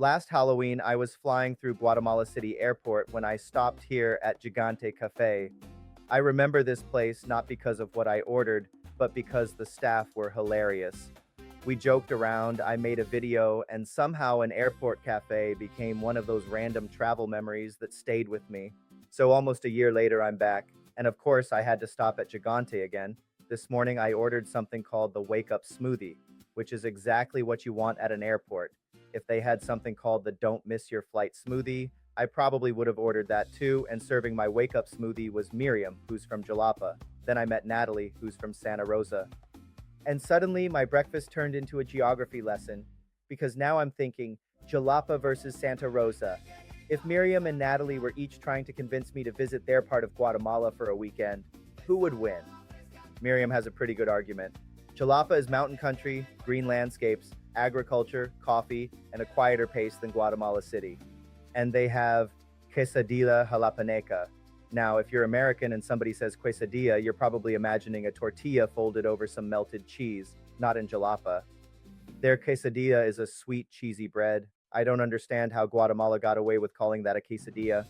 Last Halloween, I was flying through Guatemala City Airport when I stopped here at Gigante Café. I remember this place not because of what I ordered, but because the staff were hilarious. We joked around, I made a video, and somehow an airport cafe became one of those random travel memories that stayed with me. So almost a year later, I'm back, and of course, I had to stop at Gigante again. This morning, I ordered something called the Wake Up Smoothie, which is exactly what you want at an airport. If they had something called the Don't Miss Your Flight Smoothie, I probably would have ordered that too, and serving my wake up smoothie was Miriam, who's from Jalapa. Then I met Natalie, who's from Santa Rosa. And suddenly my breakfast turned into a geography lesson, because now I'm thinking, Jalapa versus Santa Rosa. If Miriam and Natalie were each trying to convince me to visit their part of Guatemala for a weekend, who would win? Miriam has a pretty good argument. Jalapa is mountain country, green landscapes, agriculture, coffee, and a quieter pace than Guatemala City. And they have quesadilla jalapeneca. Now, if you're American and somebody says quesadilla, you're probably imagining a tortilla folded over some melted cheese, not in Jalapa. Their quesadilla is a sweet, cheesy bread. I don't understand how Guatemala got away with calling that a quesadilla,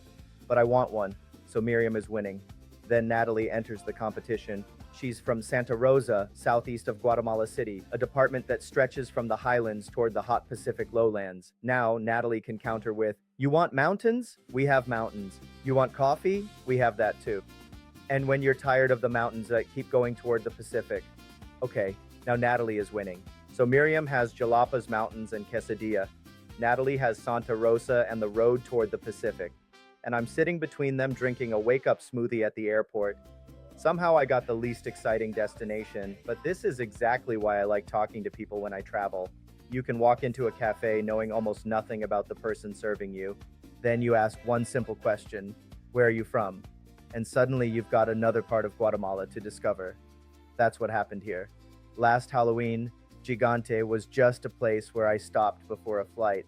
but I want one, so Miriam is winning. Then Natalie enters the competition. She's from Santa Rosa, southeast of Guatemala City, a department that stretches from the highlands toward the hot Pacific lowlands. Now, Natalie can counter with, "You want mountains? We have mountains. You want coffee? We have that too. And when you're tired of the mountains, keep going toward the Pacific." Okay, now Natalie is winning. So Miriam has Jalapa's mountains and quesadilla. Natalie has Santa Rosa and the road toward the Pacific. And I'm sitting between them drinking a wake-up smoothie at the airport. Somehow I got the least exciting destination, but this is exactly why I like talking to people when I travel. You can walk into a cafe knowing almost nothing about the person serving you. Then you ask one simple question, "Where are you from?" And suddenly you've got another part of Guatemala to discover. That's what happened here. Last Halloween, Gigante was just a place where I stopped before a flight.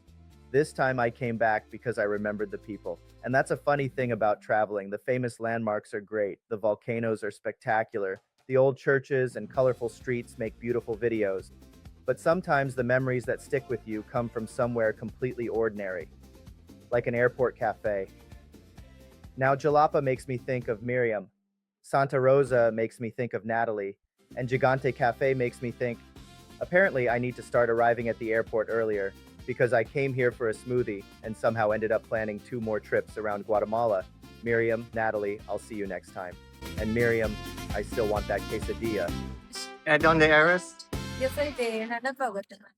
This time I came back because I remembered the people. And that's a funny thing about traveling. The famous landmarks are great. The volcanoes are spectacular. The old churches and colorful streets make beautiful videos. But sometimes the memories that stick with you come from somewhere completely ordinary, like an airport cafe. Now, Jalapa makes me think of Miriam. Santa Rosa makes me think of Natalie. And Gigante Cafe makes me think, apparently I need to start arriving at the airport earlier, because I came here for a smoothie and somehow ended up planning 2 more trips around Guatemala. Miriam, Natalie, I'll see you next time. And Miriam, I still want that quesadilla. And on the Eras? Yo soy de Jalapa, Guatemala.